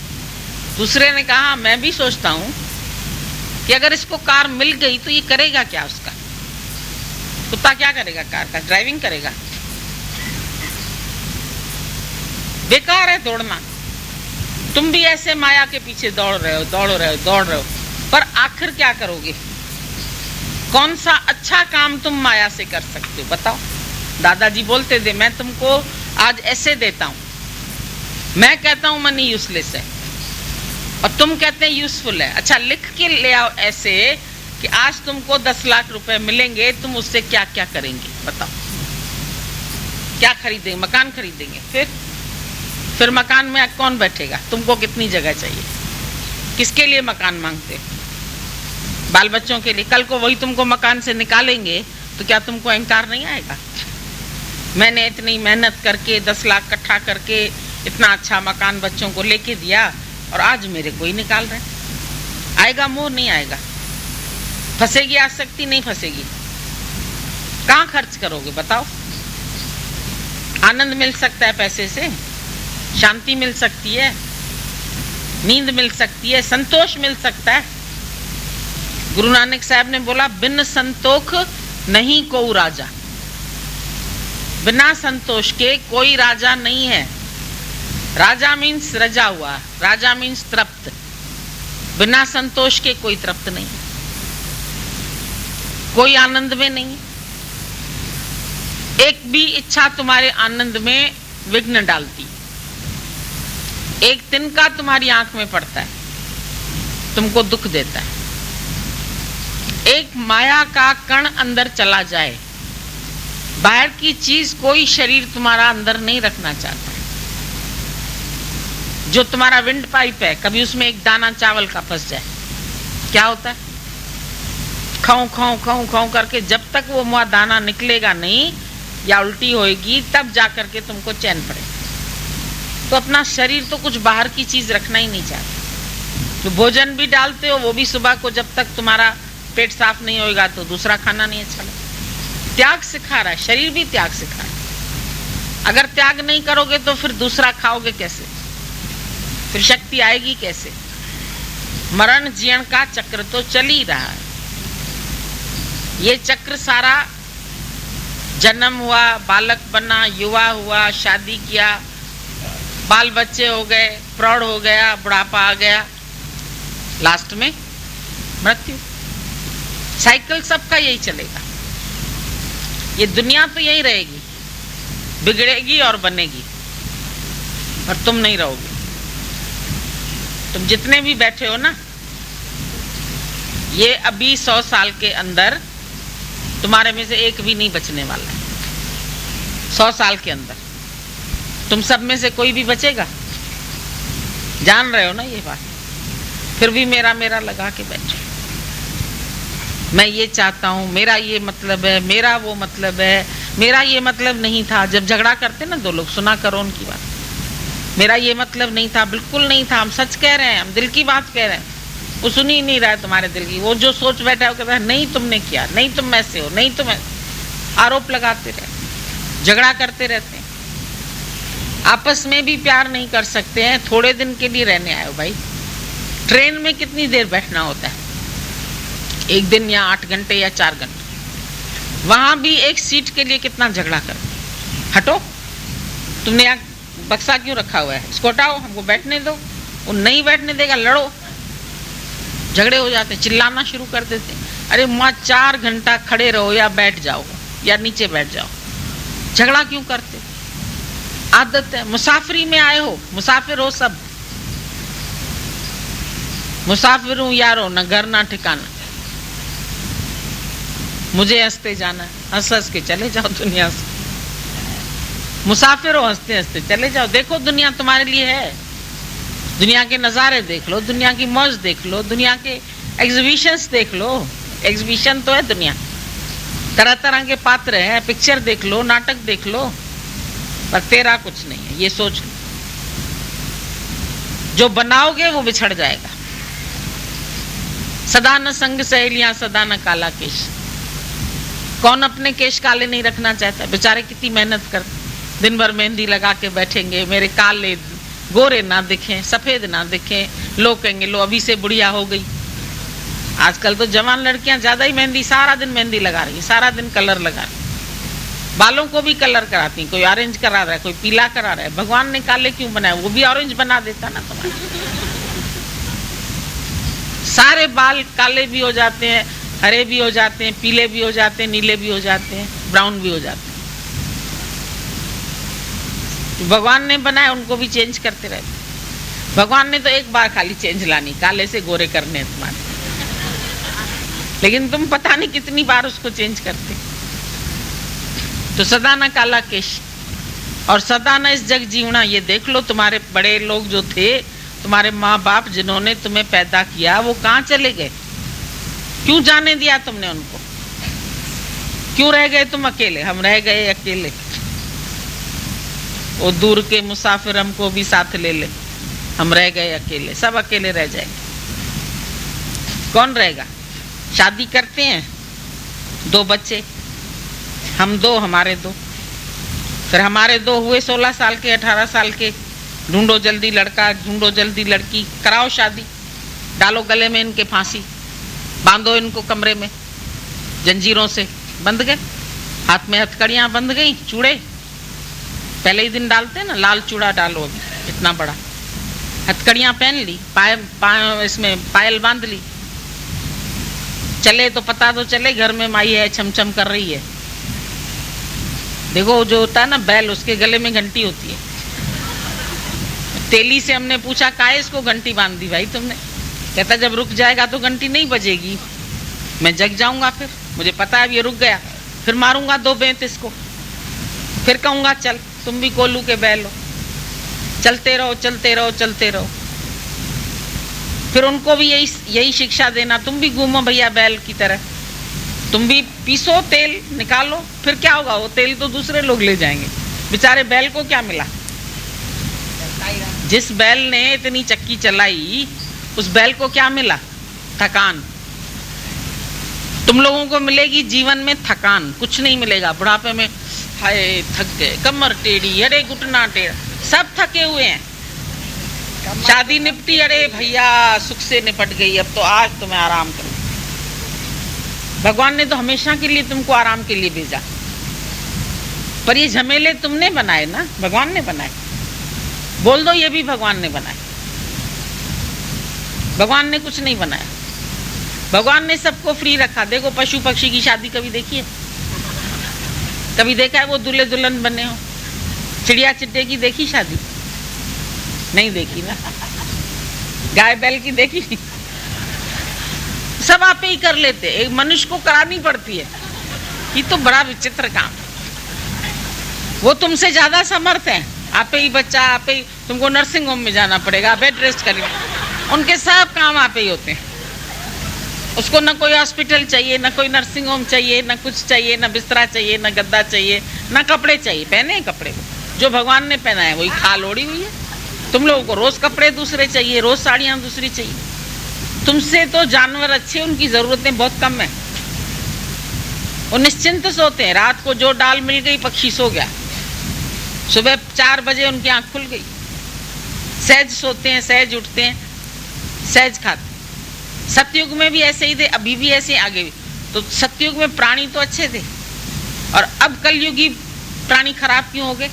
दूसरे ने कहा मैं भी सोचता हूं कि अगर इसको कार मिल गई तो ये करेगा क्या? उसका कुत्ता क्या करेगा? कार का ड्राइविंग करेगा। बेकार है दौड़ना। तुम भी ऐसे माया के पीछे दौड़ रहे हो, दौड़ रहे हो, दौड़ रहे हो, पर आखिर क्या करोगे? कौन सा अच्छा काम तुम माया से कर सकते हो? बताओ। दादाजी बोलते थे मैं तुमको आज ऐसे देता हूं, मैं कहता हूं मनी यूजलेस है और तुम कहते हैं यूजफुल है। अच्छा लिख के ले आओ ऐसे कि आज तुमको 10 लाख रुपए मिलेंगे, तुम उससे क्या क्या करेंगे? बताओ। क्या खरीदेंगे? मकान खरीदेंगे। फिर मकान में कौन बैठेगा? तुमको कितनी जगह चाहिए? किसके लिए मकान मांगते? बाल बच्चों के लिए। कल को वही तुमको मकान से निकालेंगे तो क्या तुमको अहंकार नहीं आएगा? मैंने इतनी मेहनत करके 10 लाख इकट्ठा करके इतना अच्छा मकान बच्चों को लेके दिया और आज मेरे को ही निकाल रहे हैं। आएगा मोह? नहीं आएगा। फंसेगी आसक्ति? नहीं फंसेगी। कहाँ खर्च करोगे? बताओ। आनंद मिल सकता है पैसे से, शांति मिल सकती है, नींद मिल सकती है, संतोष मिल सकता है। गुरु नानक साहब ने बोला बिन संतोष नहीं को राजा। बिना संतोष के कोई राजा नहीं है। राजा मीन्स रजा हुआ, राजा मीन्स तृप्त। बिना संतोष के कोई तृप्त नहीं, कोई आनंद में नहीं। एक भी इच्छा तुम्हारे आनंद में विघ्न डालती। एक तिनका तुम्हारी आंख में पड़ता है, तुमको दुख देता है। एक माया का कण अंदर चला जाए बाहर की चीज कोई शरीर तुम्हारा अंदर नहीं रखना चाहता। जो तुम्हारा विंड पाइप है, कभी उसमें एक दाना चावल का फंस जाए, क्या होता है? खाऊं खाऊं खाऊं खाऊं करके जब तक वो दाना निकलेगा नहीं या उल्टी होएगी, तब जाकर के तुमको चैन पड़ेगा। तो अपना शरीर तो कुछ बाहर की चीज रखना ही नहीं चाहता। तो भोजन भी डालते हो, वो भी सुबह को, जब तक तुम्हारा पेट साफ नहीं होएगा तो दूसरा खाना नहीं अच्छा लगता। त्याग सिखा रहा है, शरीर भी त्याग सिखा रहा है। अगर त्याग नहीं करोगे तो फिर दूसरा खाओगे कैसे? फिर शक्ति आएगी कैसे? मरण जीवन का चक्र तो चल ही रहा है। ये चक्र सारा, जन्म हुआ, बालक बना, युवा हुआ, शादी किया, बाल बच्चे हो गए, प्रौढ़ हो गया, बुढ़ापा आ गया, लास्ट में मृत्यु। साइकिल सबका यही चलेगा। ये दुनिया तो यही रहेगी, बिगड़ेगी और बनेगी, और तुम नहीं रहोगे। तुम जितने भी बैठे हो ना, ये अभी 100 साल के अंदर तुम्हारे में से एक भी नहीं बचने वाला है। 100 साल के अंदर तुम सब में से कोई भी बचेगा? जान रहे हो ना ये बात? फिर भी मेरा मेरा लगा के बैठे। मैं ये चाहता हूं, मेरा ये मतलब है, मेरा वो मतलब है, मेरा ये मतलब नहीं था। जब झगड़ा करते ना दो लोग, सुना करो उनकी बात। मेरा ये मतलब नहीं था, बिल्कुल नहीं था, हम सच कह रहे हैं, हम दिल की बात कह रहे हैं। वो सुन ही नहीं रहा है तुम्हारे दिल की। वो जो सोच बैठा है वो कहता है नहीं तुमने किया, नहीं तुम ऐसे हो, नहीं तुम, आरोप लगाते रहे, झगड़ा करते रहते हैं। आपस में भी प्यार नहीं कर सकते हैं। थोड़े दिन के लिए रहने आए हो भाई। ट्रेन में कितनी देर बैठना होता है? एक दिन या 8 घंटे या 4 घंटे। वहां भी एक सीट के लिए कितना झगड़ा कर। हटो, तुमने यहाँ बक्सा क्यों रखा हुआ है? इसको हटाओ, हमको बैठने दो। वो नहीं बैठने देगा, लड़ो, झगड़े हो जाते, चिल्लाना शुरू कर देते। अरे वहां 4 घंटा खड़े रहो या बैठ जाओ या नीचे बैठ जाओ, झगड़ा क्यों करते? आदत है। मुसाफरी में आए हो, मुसाफिर हो सब। मुसाफिर हूं यारो, न घर ना ठिकाना, मुझे हंसते जाना, हंस हंस के चले जाओ दुनिया से। मुसाफिर हो, हंसते हंसते चले जाओ। देखो दुनिया तुम्हारे लिए है। दुनिया के नज़ारे देख लो, दुनिया की मौज देख लो, दुनिया के एग्जीबिशंस देख लो। एग्जीबिशन तो है दुनिया, तरह तरह के पात्र हैं। पिक्चर देख लो, नाटक देख लो, पर तेरा कुछ नहीं है, ये सोच लो। जो बनाओगे वो बिछड़ जाएगा। सदा न संग सहेलियां, सदा न काला केश। कौन अपने केश काले नहीं रखना चाहता? बेचारे कितनी मेहनत कर, दिन भर मेहंदी लगा के बैठेंगे, मेरे काले गोरे ना दिखें, सफेद ना दिखें। लोग कहेंगे लो अभी से बुढ़िया हो गई। आजकल तो जवान लड़कियां ज्यादा ही मेहंदी, सारा दिन मेहंदी लगा रही है, सारा दिन कलर लगा रही है। बालों को भी कलर कराती, कोई ऑरेंज करा रहा है, कोई पीला करा रहा है। भगवान ने काले क्यों बनाया? वो भी ऑरेंज बना देता ना तुम्हारे। सारे बाल काले भी हो जाते हैं, हरे भी हो जाते हैं, पीले भी हो जाते हैं, नीले भी हो जाते हैं, ब्राउन भी हो जाते हैं। भगवान ने बनाया, उनको भी चेंज करते रहते। भगवान ने तो एक बार खाली चेंज लानी, काले से गोरे करने हैं तुम्हारे, लेकिन तुम पता नहीं कितनी बार उसको चेंज करते। तो सदा न काला केश और सदा न इस जग जीवना। ये देख लो, तुम्हारे बड़े लोग जो थे, तुम्हारे माँ बाप जिन्होंने तुम्हें पैदा किया, वो कहाँ चले गए? क्यों जाने दिया तुमने उनको? क्यों रह गए तुम अकेले? हम रह गए अकेले। वो दूर के मुसाफिर हमको भी साथ ले ले, हम रह गए अकेले। सब अकेले रह जाएंगे। कौन रहेगा? शादी करते हैं, 2 बच्चे, हम 2, हमारे 2, फिर हमारे 2 हुए 16 साल के, 18 साल के। ढूंढो जल्दी लड़का, ढूंढो जल्दी लड़की, कराओ शादी, डालो गले में इनके फांसी, बांधो इनको कमरे में जंजीरों से, बंध गए। हाथ में हथकड़ियां बंध गई, चूड़े पहले ही दिन डालते ना, लाल चूड़ा डालो इतना बड़ा, हथकड़ियां पहन ली, इसमें पायल बांध ली। चले तो पता तो चले घर में माई है, छमछम कर रही है। देखो जो होता है ना बैल, उसके गले में घंटी होती है। तेली से हमने पूछा काहे इसको घंटी बांध दी भाई तुमने? कहता जब रुक जाएगा तो घंटी नहीं बजेगी, मैं जग जाऊंगा, फिर मुझे पता है अब ये रुक गया, फिर मारूंगा 2 बेंत इसको। फिर कहूंगा चल, तुम भी कोल्हू के बैल हो, चलते रहो चलते रहो चलते रहो। फिर उनको भी यही शिक्षा देना, तुम भी घूमो भैया बैल की तरह, तुम भी पीसो, तेल निकालो। फिर क्या होगा, वो तेल तो दूसरे लोग ले जाएंगे, बेचारे बैल को क्या मिला? जिस बैल ने इतनी चक्की चलाई उस बैल को क्या मिला? थकान। तुम लोगों को मिलेगी जीवन में थकान, कुछ नहीं मिलेगा। बुढ़ापे में हाय थक गए, कमर टेढ़ी, अरे घुटना टेढ़ा, सब थके हुए हैं। शादी निपटी, अरे भैया सुख से निपट गई, अब तो आज तो मैं आराम करूं। भगवान ने तो हमेशा के लिए तुमको आराम के लिए भेजा, पर ये झमेले तुमने बनाए ना, भगवान ने बनाए। बोल दो ये भी भगवान ने बनाए। भगवान ने कुछ नहीं बनाया, भगवान ने सबको फ्री रखा। देखो पशु पक्षी की शादी कभी देखी है? कभी देखा है वो दूल्हे दुल्हन बने हो? चिड़िया चिट्टे की देखी शादी? नहीं देखी ना। गाय बैल की देखी? सब आप ही कर लेते, एक मनुष्य को करानी पड़ती है। ये तो बड़ा विचित्र काम। वो तुमसे ज्यादा समर्थ हैं, आप ही बच्चा, आप ही, तुमको नर्सिंग होम में जाना पड़ेगा, बेड रेस्ट करेंगे, उनके सब काम आप ही होते हैं। उसको न कोई हॉस्पिटल चाहिए, न कोई नर्सिंग होम चाहिए, न कुछ चाहिए, न बिस्तरा चाहिए, न गद्दा चाहिए, न कपड़े चाहिए। पहने कपड़े जो भगवान ने पहना है वही खाल ओढ़ी हुई है। तुम लोगों को रोज कपड़े दूसरे चाहिए, रोज साड़ियां दूसरी चाहिए। तुमसे तो जानवर अच्छे, उनकी जरूरतें बहुत कम है। वो निश्चिंत सोते हैं, रात को जो डाल मिल गई पक्षी सो गया, सुबह 4 बजे उनकी आंख खुल गई, सहज सोते हैं, सहज उठते हैं, सहज खाते। सतयुग में भी ऐसे ही थे, अभी भी ऐसे, आगे भी। तो सतयुग में प्राणी तो अच्छे थे, और अब कलयुगी प्राणी खराब क्यों हो गए?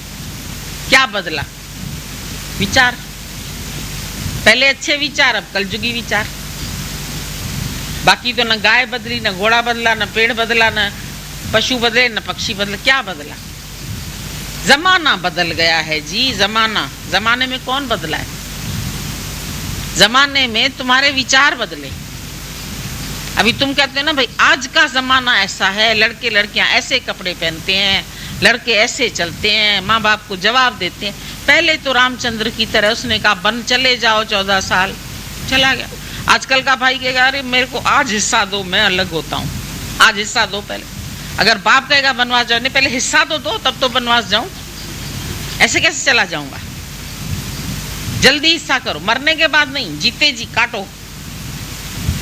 क्या बदला? विचार। पहले अच्छे विचार, अब कलयुगी विचार। बाकी तो न गाय बदली, न घोड़ा बदला, न पेड़ बदला, न पशु बदले, न पक्षी बदले। क्या बदला? जमाना बदल गया है जी, जमाना। जमाने में कौन बदला है? जमाने में तुम्हारे विचार बदले। अभी तुम कहते हो ना भाई आज का जमाना ऐसा है, लड़के लड़कियां ऐसे कपड़े पहनते हैं, लड़के ऐसे चलते हैं, माँ बाप को जवाब देते हैं। पहले तो रामचंद्र की तरह उसने कहा बन चले जाओ, 14 साल चला गया। आजकल का भाई कहेगा अरे मेरे को आज हिस्सा दो, मैं अलग होता हूँ, आज हिस्सा दो। पहले अगर बाप कहेगा बनवास जाओ, नहीं पहले हिस्सा तो दो तब तो बनवास जाऊं, ऐसे कैसे चला जाऊंगा? जल्दी हिस्सा करो, मरने के बाद नहीं, जीते जी काटो।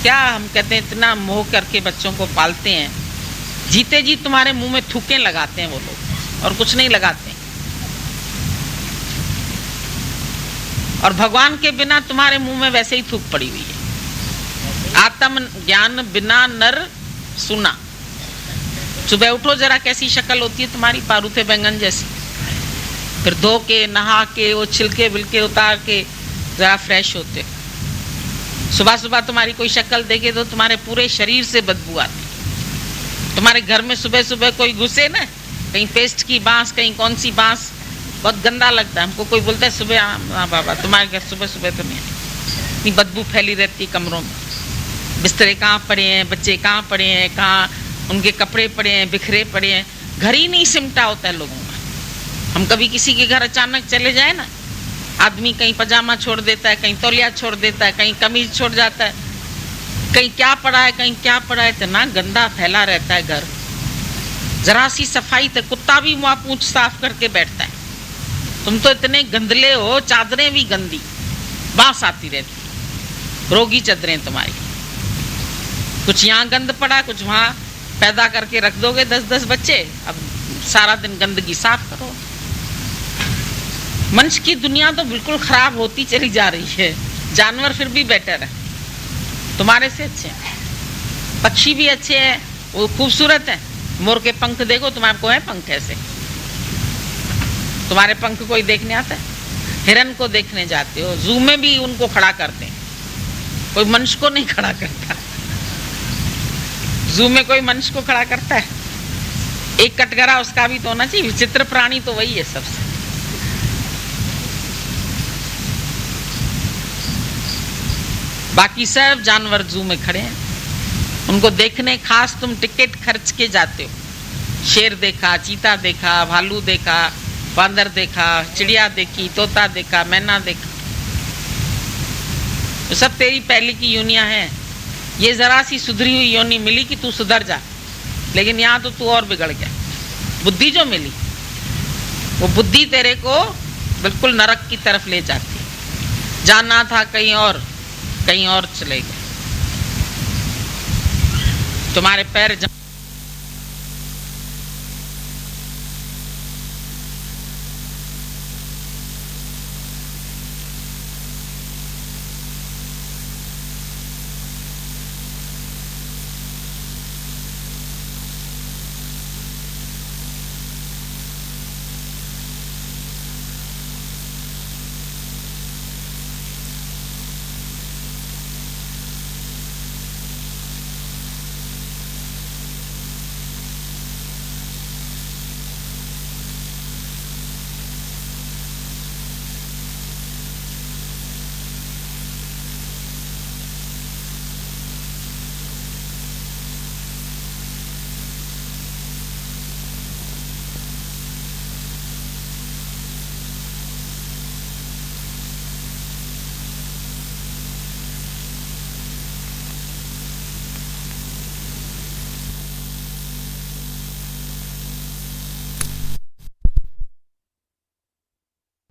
क्या हम कहते हैं इतना मोह करके बच्चों को पालते हैं, जीते जी तुम्हारे मुंह में थूकें लगाते हैं वो लोग, और कुछ नहीं लगाते। और भगवान के बिना तुम्हारे मुंह में वैसे ही थूक पड़ी हुई है। आत्म ज्ञान बिना नर सुना। सुबह उठो जरा, कैसी शक्ल होती है तुम्हारी, पारूथे बैंगन जैसी। फिर धो के नहा के वो छिलके बिलके उतार के जरा फ्रेश होते। सुबह सुबह तुम्हारी कोई शक्ल देखे तो तुम्हारे पूरे शरीर से बदबू आती। तुम्हारे घर में सुबह सुबह कोई घुसे ना, कहीं पेस्ट की बांस, कहीं कौन सी बांस, बहुत गंदा लगता है हमको। कोई बोलता है सुबह, हाँ बाबा तुम्हारे घर सुबह सुबह तो नहीं, इतनी बदबू फैली रहती है कमरों में। बिस्तरे कहाँ पड़े हैं, बच्चे कहाँ पड़े हैं, कहाँ उनके कपड़े पड़े हैं, बिखरे पड़े हैं। घर ही नहीं सिमटा होता है लोगों में। हम कभी किसी के घर अचानक चले जाए ना, आदमी कहीं पजामा छोड़ देता है, कहीं तौलिया छोड़ देता है, कहीं कमीज छोड़ जाता है, कहीं क्या पड़ा है, कहीं क्या पड़ा है। इतना गंदा फैला रहता है घर, जरा सी सफाई तो कुत्ता भी वहां पूंछ साफ करके बैठता है। तुम तो इतने गंदले हो, चादरें भी गंदी, बांस आती रहती, रोगी चादरें तुम्हारी। कुछ यहाँ गंद पड़ा, कुछ वहां पैदा करके रख दोगे 10-10 बच्चे, अब सारा दिन गंदगी साफ करो। मनुष्य की दुनिया तो बिल्कुल खराब होती चली जा रही है। जानवर फिर भी बेटर है, तुम्हारे से अच्छे हैं। पक्षी भी अच्छे हैं, वो खूबसूरत है। मोर के पंख देखो, तुम्हारे को है पंख ऐसे? तुम्हारे पंख कोई देखने आता है? हिरन को देखने जाते हो, जू में भी उनको खड़ा करते हैं, कोई मनुष्य को नहीं खड़ा करता। जू में कोई मनुष्य को खड़ा करता है? एक कटघरा उसका भी तो होना चाहिए। विचित्र प्राणी तो वही है सबसे। बाकी सब जानवर जू में खड़े हैं, उनको देखने खास तुम टिकट खर्च के जाते हो। शेर देखा, चीता देखा, भालू देखा, बांदर देखा, चिड़िया देखी, तोता देखा, मैना देखा। तो सब तेरी पहले की योनियां हैं। ये जरा सी सुधरी हुई योनि मिली कि तू सुधर जा, लेकिन यहाँ तो तू और बिगड़ गया। बुद्धि जो मिली वो बुद्धि तेरे को बिल्कुल नरक की तरफ ले जाती है। जाना था कहीं और चले गए। तुम्हारे पैर